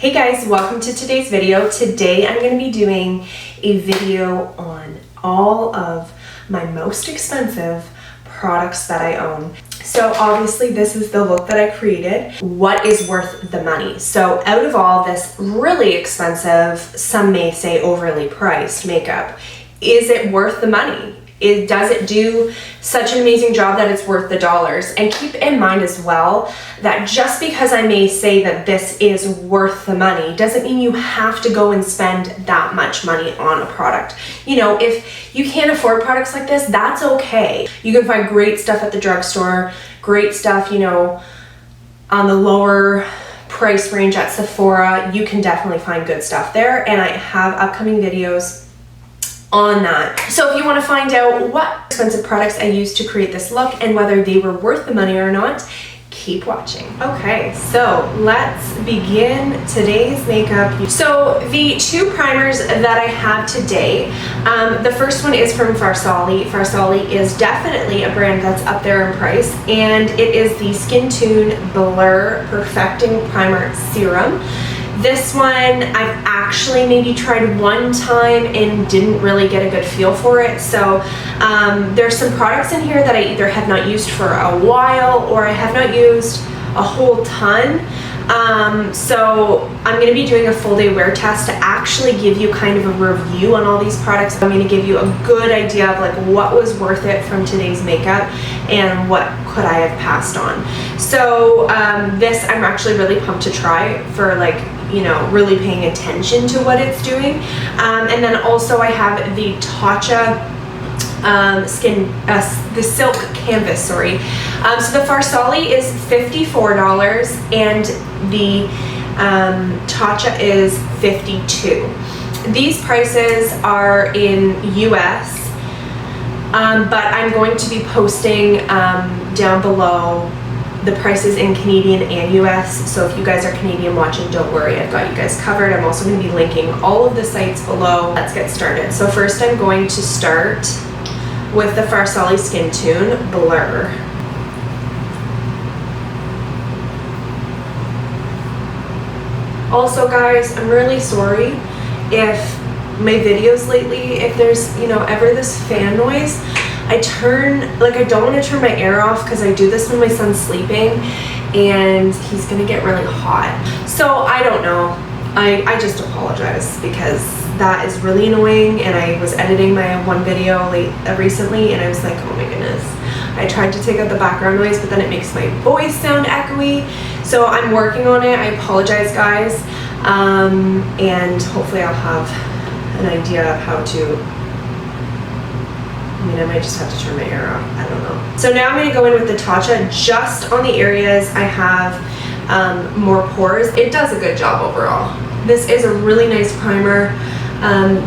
Hey guys, welcome to today's video. Today I'm going to be doing a video on all of my most expensive products that I own. So obviously this is the look that I created. What is worth the money? So out of all this really expensive, some may say overly priced makeup, is it worth the money? Does it do such an amazing job that it's worth the dollars? And keep in mind as well that just because I may say that this is worth the money doesn't mean you have to go and spend that much money on a product. You know, if you can't afford products like this, that's okay. You can find great stuff at the drugstore, great stuff, you know, on the lower price range at Sephora. You can definitely find good stuff there, and I have upcoming videos on that. So if you want to find out what expensive products I used to create this look and whether they were worth the money or not, keep watching. Okay, so let's begin today's makeup. So the two primers that I have today, the first one is from Farsali. Farsali is definitely a brand that's up there in price, and it is the Skin Tune Blur Perfecting Primer Serum. This one I've actually maybe tried one time and didn't really get a good feel for it. So there's some products in here that I either have not used for a while or I have not used a whole ton. So I'm going to be doing a full day wear test to actually give you kind of a review on all these products. I'm going to give you a good idea of like what was worth it from today's makeup and what could I have passed on. So this I'm actually really pumped to try for, like, you know, really paying attention to what it's doing. And then also I have the Tatcha the silk canvas, sorry. So the Farsali is $54 and the Tatcha is $52. These prices are in US, but I'm going to be posting down below the prices in Canadian and US. So if you guys are Canadian watching, don't worry, I've got you guys covered. I'm also going to be linking all of the sites below. Let's get started. So first I'm going to start with the Farsali Skin Tune Blur. Also guys, I'm really sorry if my videos lately, if there's, you know, ever this fan noise. I don't want to turn my air off because I do this when my son's sleeping and he's gonna get really hot. So I don't know. I just apologize because that is really annoying, and I was editing my one video recently and I was like, oh my goodness. I tried to take out the background noise, but then it makes my voice sound echoey. So I'm working on it. I apologize guys. And hopefully I'll have an idea of how to, I mean, I might just have to turn my air off. I don't know. So now I'm going to go in with the Tatcha just on the areas I have more pores. It does a good job overall. This is a really nice primer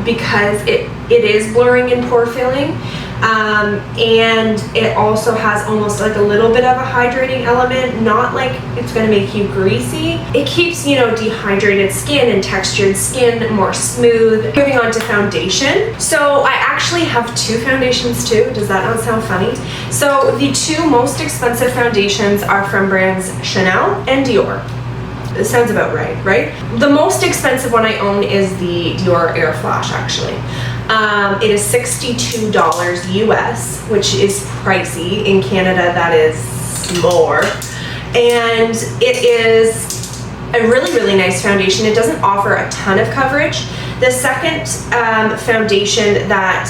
because it is blurring and pore filling. And it also has almost like a little bit of a hydrating element, not like it's going to make you greasy. It keeps, you know, dehydrated skin and textured skin more smooth. Moving on to foundation. So I actually have two foundations too. Does that not sound funny? So the two most expensive foundations are from brands Chanel and Dior. It sounds about right, right? The most expensive one I own is the Dior Air Flash, actually. It is $62 US, which is pricey. In Canada, that is more. And it is a really, really nice foundation. It doesn't offer a ton of coverage. The second foundation that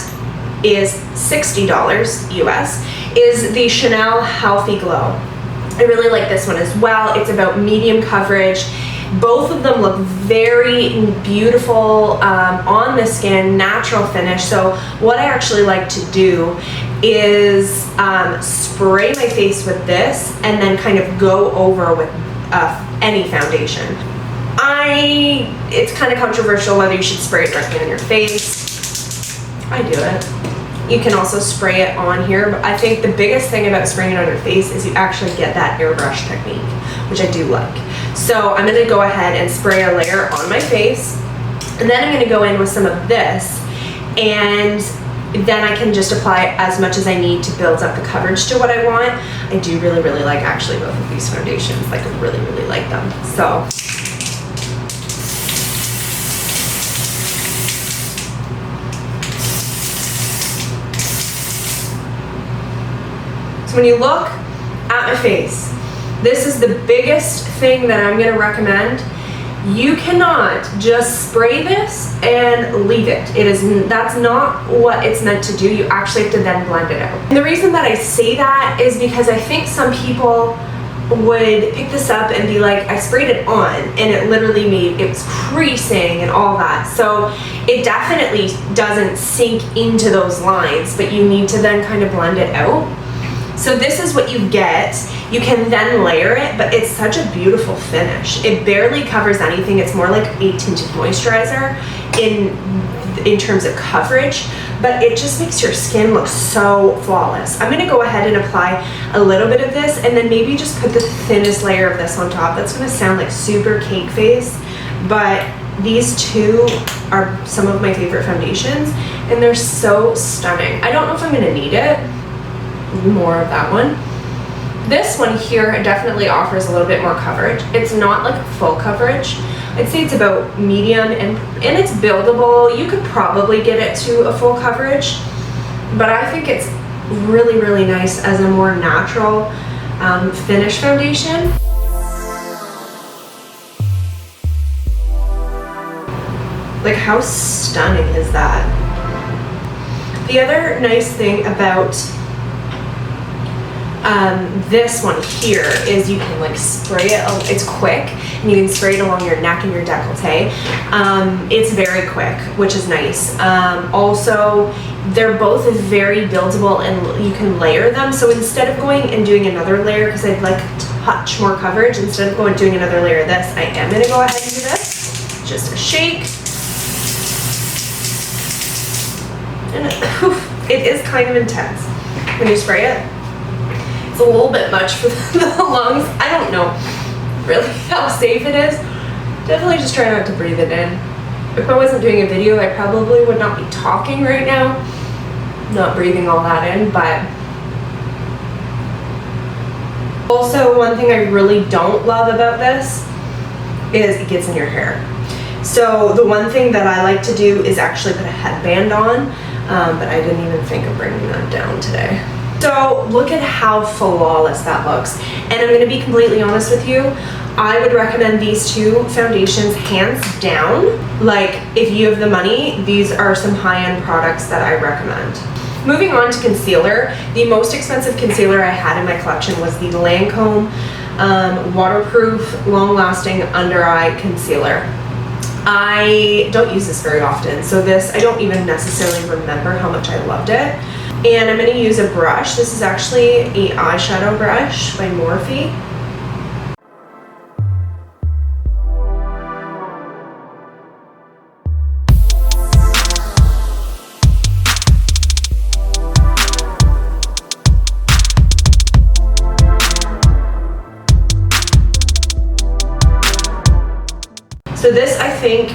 is $60 US is the Chanel Healthy Glow. I really like this one as well. It's about medium coverage. Both of them look very beautiful on the skin, natural finish. So what I actually like to do is spray my face with this and then kind of go over with any foundation. It's kind of controversial whether you should spray it directly on your face. I do it. You can also spray it on here, but I think the biggest thing about spraying it on your face is you actually get that airbrush technique, which I do like. So I'm going to go ahead and spray a layer on my face, and then I'm going to go in with some of this, and then I can just apply as much as I need to build up the coverage to what I want. I do really, really like actually both of these foundations. Like, I really, really like them. So when you look at my face, this is the biggest thing that I'm gonna recommend. You cannot just spray this and leave it. That's not what it's meant to do. You actually have to then blend it out. And the reason that I say that is because I think some people would pick this up and be like, I sprayed it on and it literally it was creasing and all that. So it definitely doesn't sink into those lines, but you need to then kind of blend it out. So this is what you get. You can then layer it, but it's such a beautiful finish. It barely covers anything. It's more like a tinted moisturizer in terms of coverage, but it just makes your skin look so flawless. I'm gonna go ahead and apply a little bit of this and then maybe just put the thinnest layer of this on top. That's gonna sound like super cake face, but these two are some of my favorite foundations and they're so stunning. I don't know if I'm gonna need it. More of that one. This one here definitely offers a little bit more coverage. It's not like full coverage. I'd say it's about medium and it's buildable. You could probably get it to a full coverage, but I think it's really, really nice as a more natural finish foundation. Like, how stunning is that? The other nice thing about this one here is you can like spray it, it's quick, and you can spray it along your neck and your décolleté. It's very quick, which is nice. Also, they're both very buildable and you can layer them. So instead of going and doing another layer, because I'd like a touch more coverage, instead of going and doing another layer of this, I am gonna go ahead and do this. Just a shake. And it is kind of intense when you spray it. It's a little bit much for the lungs. I don't know really how safe it is. Definitely just try not to breathe it in. If I wasn't doing a video, I probably would not be talking right now, not breathing all that in, but also one thing I really don't love about this is it gets in your hair. So the one thing that I like to do is actually put a headband on, but I didn't even think of bringing that down today. So look at how flawless that looks. And I'm gonna be completely honest with you, I would recommend these two foundations hands down. Like, if you have the money, these are some high-end products that I recommend. Moving on to concealer, the most expensive concealer I had in my collection was the Lancome waterproof, long-lasting under-eye concealer. I don't use this very often, so this, I don't even necessarily remember how much I loved it. And I'm going to use a brush. This is actually an eyeshadow brush by Morphe. So this, I think,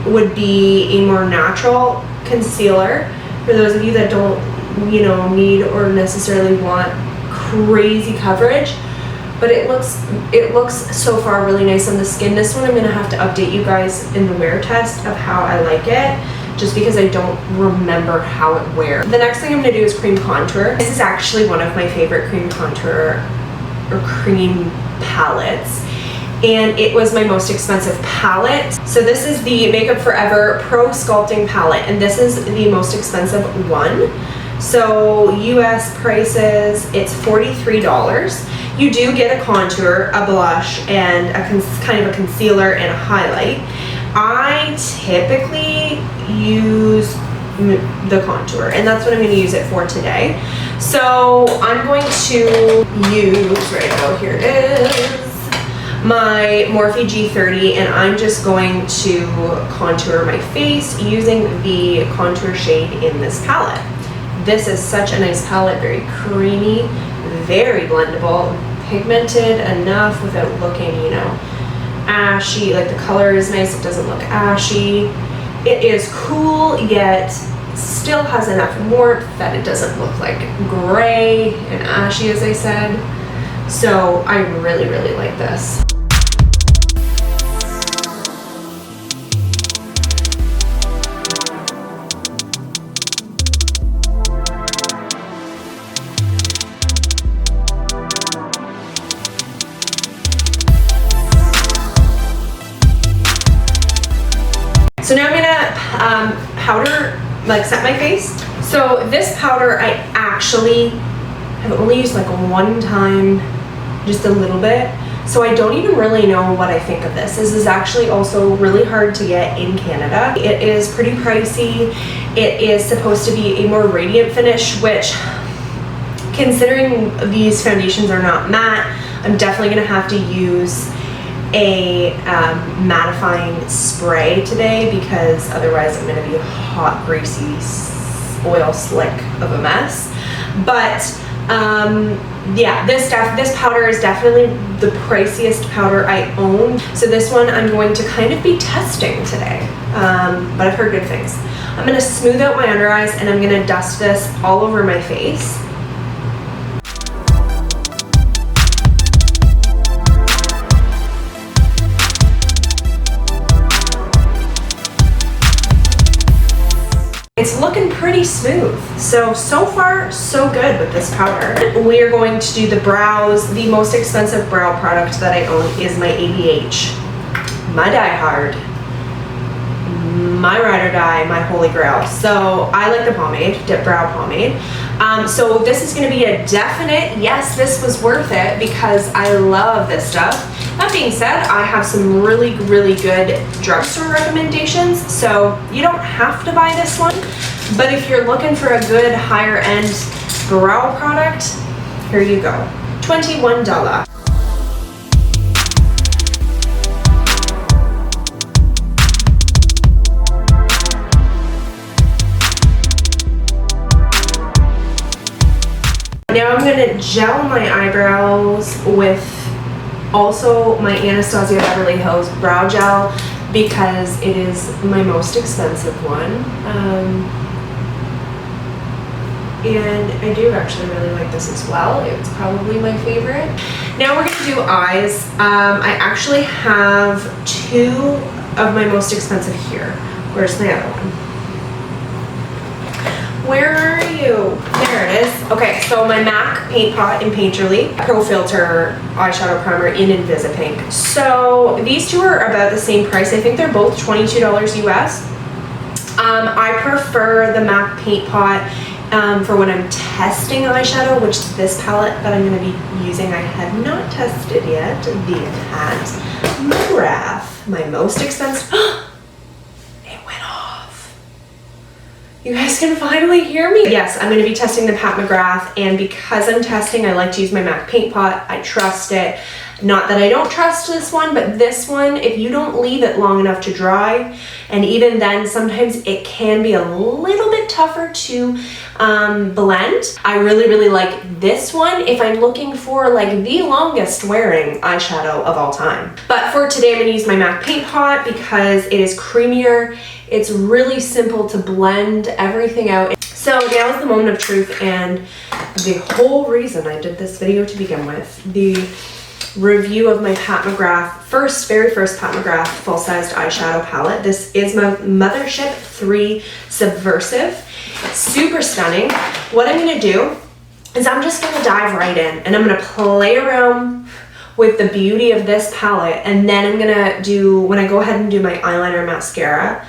would be a more natural concealer for those of you that don't, you know, need or necessarily want crazy coverage, but it looks so far really nice on the skin. This one I'm gonna have to update you guys in the wear test of how I like it, just because I don't remember how it wears. The next thing I'm gonna do is cream contour. This is actually one of my favorite cream contour or cream palettes, and it was my most expensive palette. So this is the Makeup Forever Pro Sculpting Palette, and this is the most expensive one. So US prices, it's $43. You do get a contour, a blush, and kind of a concealer and a highlight. I typically use the contour, and that's what I'm going to use it for today. So I'm going to use, here it is, my Morphe G30, and I'm just going to contour my face using the contour shade in this palette. This is such a nice palette, very creamy, very blendable, pigmented enough without looking, you know, ashy. Like, the color is nice, it doesn't look ashy. It is cool, yet still has enough warmth that it doesn't look like gray and ashy, as I said. So I really, really like this. So now I'm gonna powder, like set my face. So this powder I actually have only used like one time, just a little bit. So I don't even really know what I think of this. This is actually also really hard to get in Canada. It is pretty pricey. It is supposed to be a more radiant finish, which, considering these foundations are not matte, I'm definitely gonna have to use a mattifying spray today, because otherwise I'm gonna be a hot, greasy, oil slick of a mess. But yeah, this powder is definitely the priciest powder I own. So this one I'm going to kind of be testing today, but I've heard good things. I'm gonna smooth out my under eyes and I'm gonna dust this all over my face. It's looking pretty smooth. So far, so good with this powder. We are going to do the brows. The most expensive brow product that I own is my ABH. My Die Hard. My Ride or Die, my holy grail. So I like the pomade, Dip Brow Pomade. So this is gonna be a definite, yes, this was worth it, because I love this stuff. That being said, I have some really, really good drugstore recommendations, so you don't have to buy this one, but if you're looking for a good higher end brow product, here you go. $21. Now I'm gonna gel my eyebrows with also my Anastasia Beverly Hills brow gel, because it is my most expensive one. And I do actually really like this as well. It's probably my favorite. Now we're gonna do eyes. I actually have two of my most expensive here. Where's the other one? Where are you? There it is. Okay, so my MAC Paint Pot in Painterly Pro Filter eyeshadow primer in Invisipink. So these two are about the same price. I think they're both $22 US. I prefer the MAC Paint Pot for when I'm testing eyeshadow, which this palette that I'm going to be using I have not tested yet. The Pat McGrath, my most expensive. It went off. You guys can finally hear me. Yes, I'm going to be testing the Pat McGrath, and because I'm testing, I like to use my MAC Paint Pot. I trust it. Not that I don't trust this one, but this one, if you don't leave it long enough to dry, and even then, sometimes it can be a little bit tougher to blend. I really, really like this one if I'm looking for like the longest wearing eyeshadow of all time. But for today, I'm gonna use my MAC Paint Pot because it is creamier. It's really simple to blend everything out. So now is the moment of truth, and the whole reason I did this video to begin with, the review of my Pat McGrath, very first Pat McGrath full-sized eyeshadow palette. This is my Mothership 3 Subversive. Super stunning. What I'm going to do is I'm just going to dive right in, and I'm going to play around with the beauty of this palette, and then I'm going to do, when I go ahead and do my eyeliner mascara,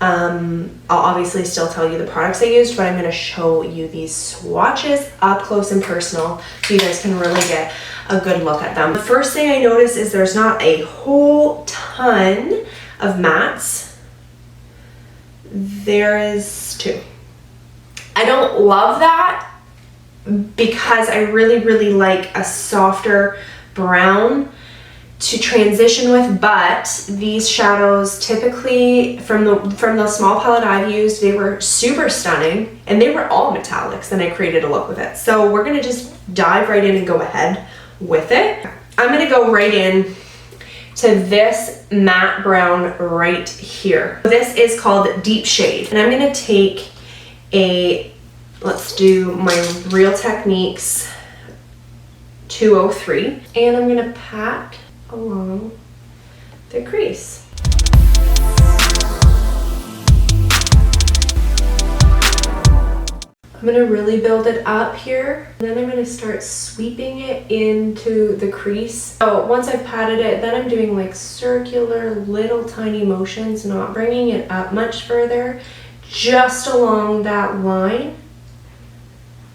I'll obviously still tell you the products I used, but I'm going to show you these swatches up close and personal so you guys can really get a good look at them. The first thing I notice is there's not a whole ton of mattes. There is 2. I don't love that because I really, really like a softer brown to transition with, but these shadows typically from the small palette I've used, they were super stunning and they were all metallics, and I created a look with it. So we're gonna just dive right in and go ahead with it. I'm gonna go right in to this matte brown right here. This is called Deep Shade, and I'm gonna take let's do my Real Techniques 203, and I'm gonna pat along the crease. I'm gonna really build it up here. And then I'm gonna start sweeping it into the crease. So once I've patted it, then I'm doing like circular little tiny motions, not bringing it up much further, just along that line.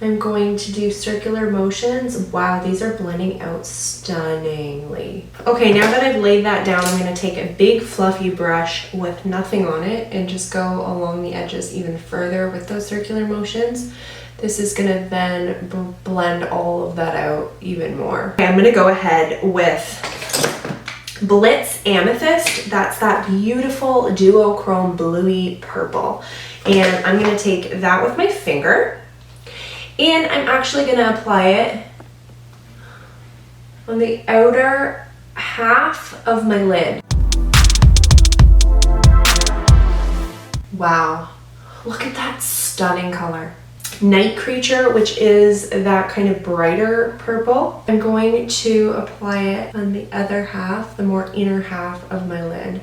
I'm going to do circular motions. Wow, these are blending out stunningly. Okay, now that I've laid that down, I'm gonna take a big fluffy brush with nothing on it and just go along the edges even further with those circular motions. This is gonna then blend all of that out even more. Okay, I'm gonna go ahead with Blitz Amethyst. That's that beautiful duochrome bluey purple. And I'm gonna take that with my finger. And I'm actually going to apply it on the outer half of my lid. Wow, look at that stunning color. Night Creature, which is that kind of brighter purple. I'm going to apply it on the other half, the more inner half of my lid.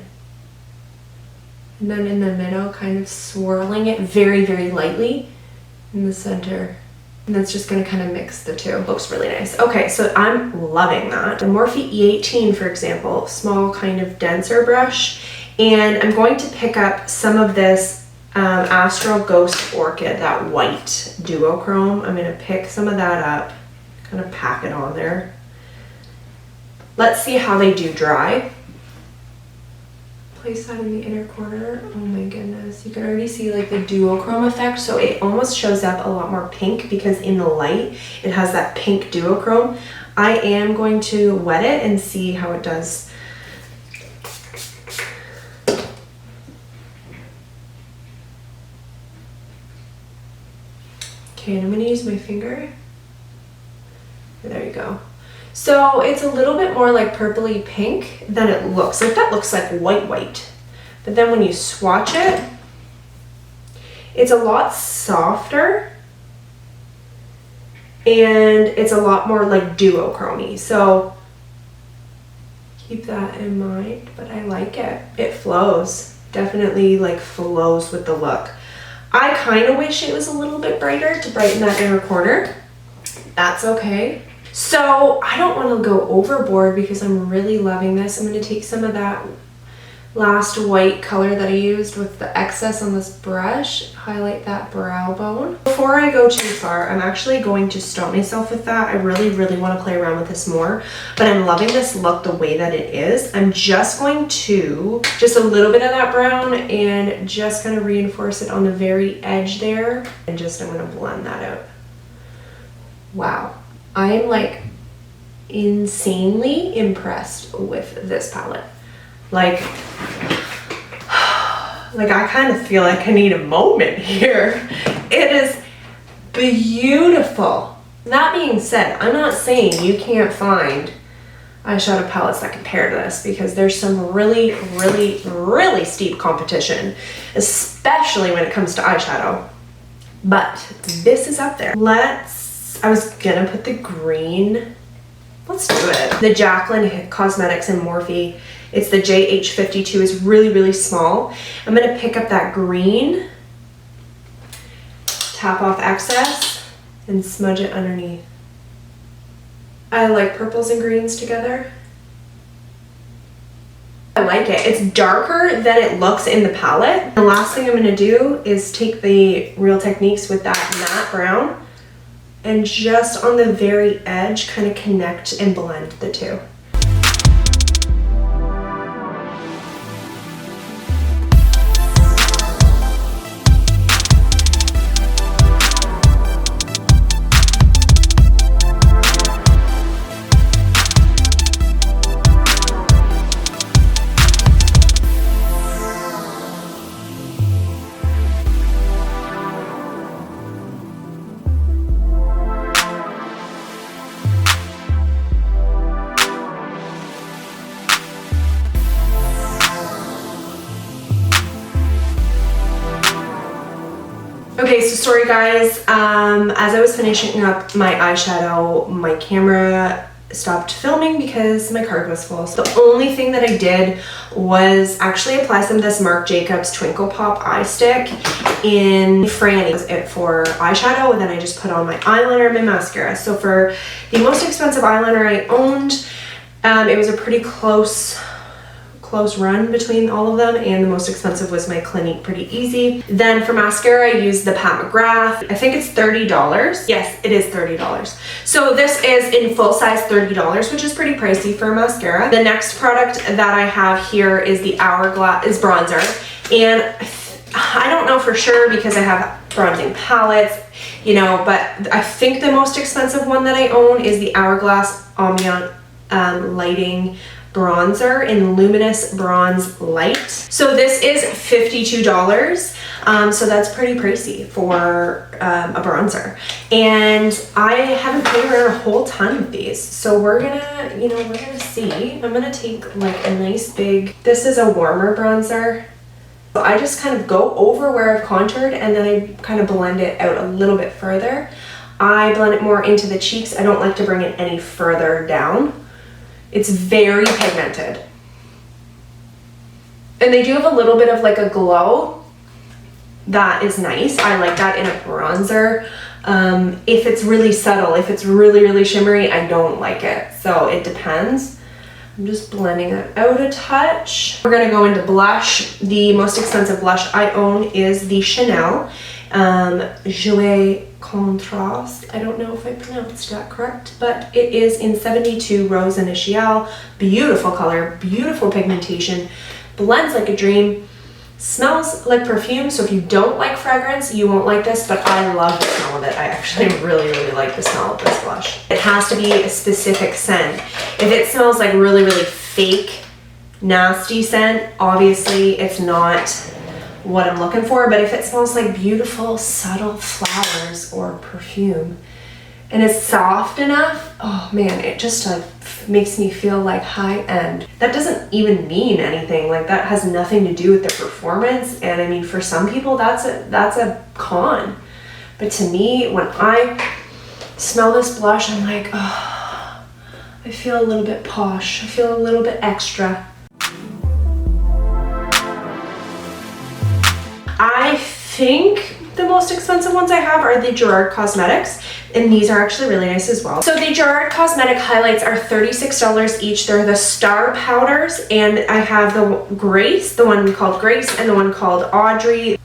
And then in the middle, kind of swirling it very, very lightly in the center. And that's just going to kind of mix the two. Looks really nice. Okay, so I'm loving that. The Morphe E18, for example, small kind of denser brush. And I'm going to pick up some of this Astral Ghost Orchid, that white duochrome. I'm going to pick some of that up, kind of pack it on there. Let's see how they do dry. Place that in the inner corner. Oh my goodness, you can already see like the duochrome effect, so it almost shows up a lot more pink because in the light it has that pink duochrome. I am going to wet it and see how it does. Okay, and I'm going to use my finger. There you go. So it's a little bit more like purpley pink than it looks. Like that looks like white. But then when you swatch it, it's a lot softer and it's a lot more like duochrome-y. So keep that in mind, but I like it. It flows, definitely like flows with the look. I kind of wish it was a little bit brighter to brighten that inner corner. That's okay. So I don't want to go overboard because I'm really loving this. I'm going to take some of that last white color that I used with the excess on this brush, highlight that brow bone. Before I go too far, I'm actually going to stop myself with that. I really, really want to play around with this more, but I'm loving this look the way that it is. I'm just going to, just a little bit of that brown and just kind of reinforce it on the very edge there. And just, I'm going to blend that out. Wow. I am like insanely impressed with this palette. Like I kind of feel like I need a moment here. It is beautiful. That being said, I'm not saying you can't find eyeshadow palettes that compare to this because there's some really, really, really steep competition, especially when it comes to eyeshadow. But this is up there. I was gonna put the green. Let's do it. The Jaclyn Cosmetics in Morphe. It's the JH52. It's really, really small. I'm gonna pick up that green, tap off excess, and smudge it underneath. I like purples and greens together. I like it. It's darker than it looks in the palette. The last thing I'm gonna do is take the Real Techniques with that matte brown and just on the very edge kind of connect and blend the two. Okay, so sorry guys, as I was finishing up my eyeshadow, my camera stopped filming because my card was full. So the only thing that I did was actually apply some of this Marc Jacobs Twinkle Pop eye stick in Franny. Was it for eyeshadow, and then I just put on my eyeliner and my mascara. So for the most expensive eyeliner I owned, it was a pretty close run between all of them, and the most expensive was my Clinique Pretty Easy. Then for mascara, I used the Pat McGrath. I think it's $30. Yes, it is $30. So this is in full size $30, which is pretty pricey for a mascara. The next product that I have here is the Hourglass bronzer, and I don't know for sure because I have bronzing palettes, you know, but I think the most expensive one that I own is the Hourglass Ambient lighting bronzer in Luminous Bronze Light. So this is $52. So that's pretty pricey for a bronzer. And I haven't played around a whole ton of these. So we're gonna see. I'm gonna take like a nice big, this is a warmer bronzer. So I just kind of go over where I've contoured, and then I kind of blend it out a little bit further. I blend it more into the cheeks. I don't like to bring it any further down. It's very pigmented. And they do have a little bit of like a glow that is nice. I like that in a bronzer. If it's really subtle, if it's really, really shimmery, I don't like it. So it depends. I'm just blending it out a touch. We're gonna go into blush. The most expensive blush I own is the Chanel Jouer Contrast. I don't know if I pronounced that correct, but it is in 72 Rose Initiale. Beautiful color, beautiful pigmentation, blends like a dream, smells like perfume. So if you don't like fragrance, you won't like this, but I love the smell of it. I actually really, really like the smell of this blush. It has to be a specific scent. If it smells like really, really fake, nasty scent, obviously it's not what I'm looking for. But if it smells like beautiful, subtle flowers or perfume, and it's soft enough, oh man, it just makes me feel like high end. That doesn't even mean anything. Like, that has nothing to do with the performance. And I mean, for some people, that's a con. But to me, when I smell this blush, I'm like, oh, I feel a little bit posh. I feel a little bit extra. I think the most expensive ones I have are the Gerard Cosmetics, and these are actually really nice as well. So the Gerard Cosmetic highlights are $36 each. They're the Star Powders, and I have the Grace, the one called Grace, and the one called Audrey.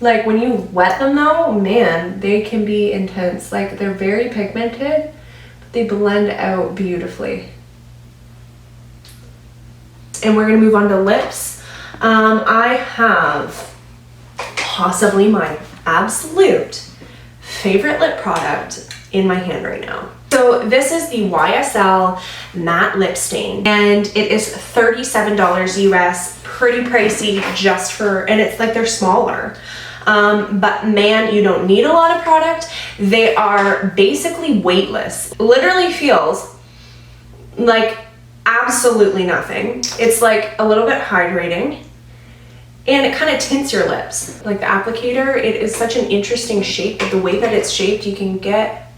Like, when you wet them though, man, they can be intense. Like, they're very pigmented, but they blend out beautifully. And we're gonna move on to lips. I have possibly my absolute favorite lip product in my hand right now. So this is the YSL Matte Lip Stain, and it is $37 US, pretty pricey just for, and it's like they're smaller. But man, you don't need a lot of product. They are basically weightless. Literally feels like absolutely nothing. It's like a little bit hydrating, and it kind of tints your lips. Like the applicator, it is such an interesting shape, but the way that it's shaped, you can get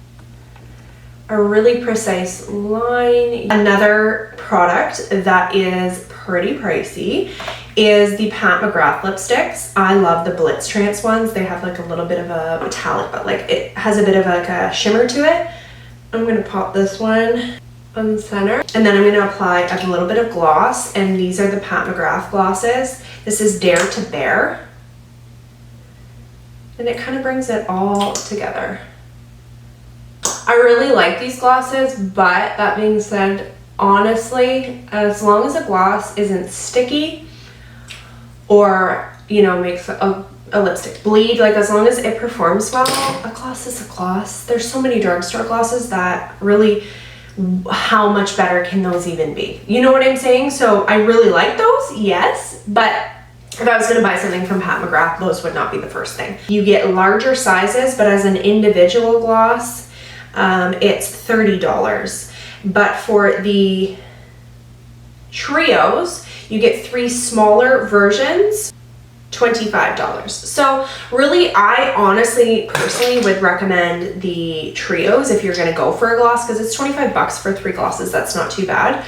a really precise line. Another product that is pretty pricey is the Pat McGrath lipsticks. I love the Blitz Trance ones. They have like a little bit of a metallic, but like it has a bit of like a shimmer to it. I'm gonna pop this one on the center, and then I'm going to apply a little bit of gloss, and these are the Pat McGrath glosses. This is Dare to Bear, and it kind of brings it all together. I really like these glosses, but that being said, honestly, as long as a gloss isn't sticky or, you know, makes a lipstick bleed, like as long as it performs well, a gloss is a gloss. There's so many drugstore glosses that really, how much better can those even be? You know what I'm saying? So I really like those, yes, but if I was going to buy something from Pat McGrath, those would not be the first thing. You get larger sizes, but as an individual gloss, it's $30. But for the trios, you get 3 smaller versions. $25. So really, I honestly personally would recommend the trios if you're gonna go for a gloss, because it's 25 bucks for 3 glosses. That's not too bad.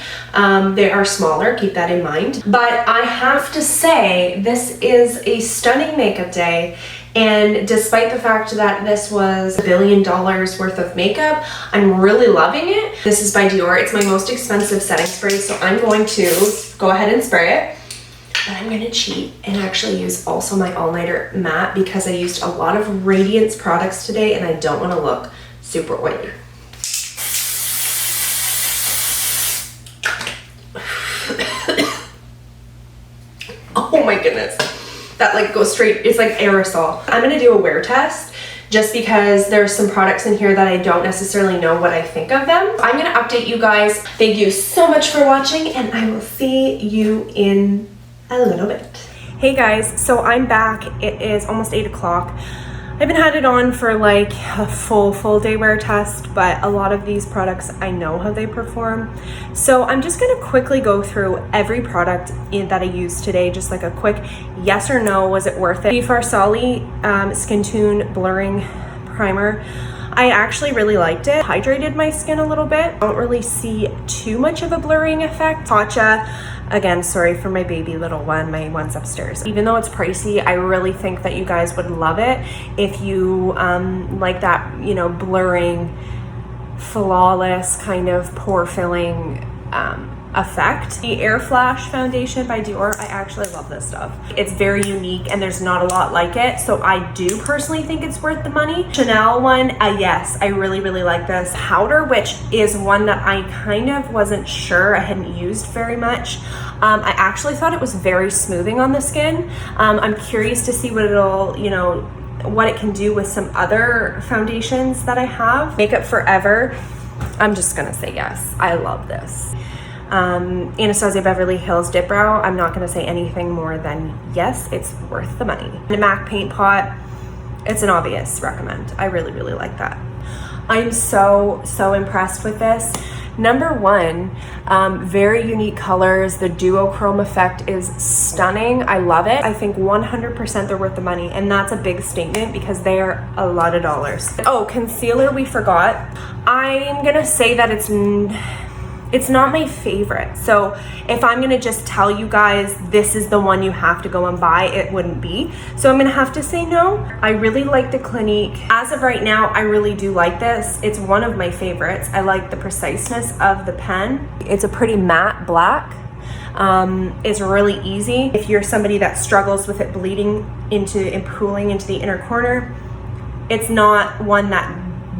They are smaller, keep that in mind. But I have to say, this is a stunning makeup day. And despite the fact that this was $1 billion worth of makeup, I'm really loving it. This is by Dior. It's my most expensive setting spray, so I'm going to go ahead and spray it. But I'm gonna cheat and actually use also my all-nighter matte, because I used a lot of Radiance products today and I don't wanna look super oily. Oh my goodness. That like goes straight, it's like aerosol. I'm gonna do a wear test just because there's some products in here that I don't necessarily know what I think of them. I'm gonna update you guys. Thank you so much for watching, and I will see you in a little bit. Hey guys, so I'm back. It is almost 8 o'clock. I haven't had it on for like a full day wear test, but a lot of these products I know how they perform. So I'm just gonna quickly go through every product that I used today, just like a quick yes or no, was it worth it? The Farsali Skin Tune Blurring Primer, I actually really liked it. Hydrated my skin a little bit. I don't really see too much of a blurring effect. Tatcha, again, sorry for my baby little one, my one's upstairs. Even though it's pricey, I really think that you guys would love it if you like that, you know, blurring, flawless kind of pore filling effect. The Air Flash foundation by Dior, I actually love this stuff. It's very unique and there's not a lot like it, so I do personally think it's worth the money. Chanel one, yes, I really like this. Powder, which is one that I kind of wasn't sure, I hadn't used very much. I actually thought it was very smoothing on the skin. I'm curious to see what it'll, you know, what it can do with some other foundations that I have. Makeup Forever, I'm just gonna say yes, I love this. Anastasia Beverly Hills Dip Brow, I'm not going to say anything more than yes, it's worth the money. The MAC Paint Pot, it's an obvious recommend. I really like that. I'm so impressed with this. Number one, very unique colors. The duochrome effect is stunning. I love it. I think 100% they're worth the money, and that's a big statement because they are a lot of dollars. Oh, concealer we forgot. I'm gonna say that it's not my favorite. So if I'm gonna just tell you guys this is the one you have to go and buy, it wouldn't be. So I'm gonna have to say no. I really like the Clinique. As of right now, I really do like this. It's one of my favorites. I like the preciseness of the pen. It's a pretty matte black. It's really easy. If you're somebody that struggles with it bleeding into and pooling into the inner corner, it's not one that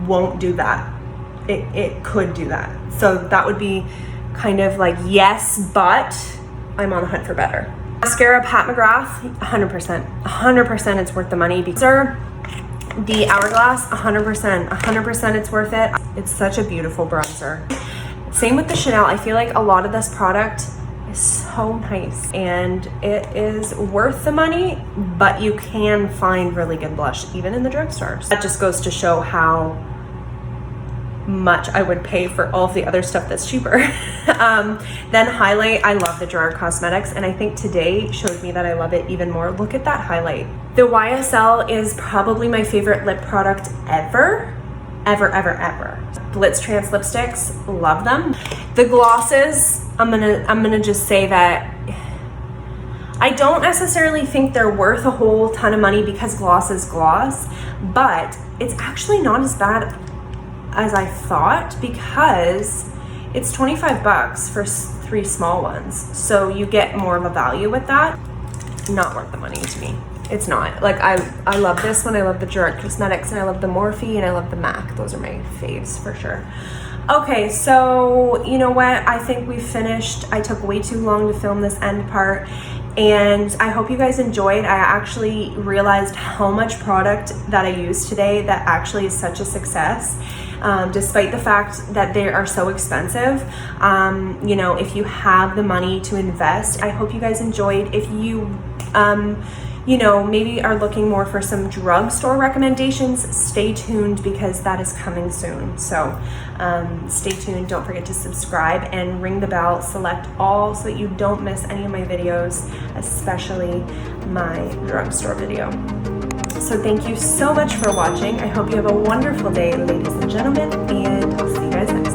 won't do that. It could do that. So that would be kind of like yes, but I'm on the hunt for better. Mascara, Pat McGrath, 100% it's worth the money. The Hourglass, 100% it's worth it. It's such a beautiful bronzer. Same with the Chanel. I feel like a lot of this product is so nice and it is worth the money, but you can find really good blush even in the drugstores. That just goes to show how much I would pay for all of the other stuff that's cheaper. Then highlight, I love the Gerard Cosmetics, and I think today showed me that I love it even more. Look at that highlight. The YSL is probably my favorite lip product ever. Blitz Trans lipsticks, love them. The glosses, I'm gonna just say that I don't necessarily think they're worth a whole ton of money because gloss is gloss, but it's actually not as bad as I thought because it's 25 bucks for 3 small ones. So you get more of a value with that. Not worth the money to me. It's not. Like I love this one. I love the Gerard Cosmetics and I love the Morphe and I love the MAC. Those are my faves for sure. Okay, so you know what? I think we've finished. I took way too long to film this end part and I hope you guys enjoyed. I actually realized how much product that I used today that actually is such a success. Despite the fact that they are so expensive, you know, if you have the money to invest, I hope you guys enjoyed. If you you know, maybe are looking more for some drugstore recommendations, stay tuned because that is coming soon. So stay tuned. Don't forget to subscribe and ring the bell, select all so that you don't miss any of my videos, especially my drugstore video. So thank you so much for watching. I hope you have a wonderful day, ladies and gentlemen, and I'll see you guys next time.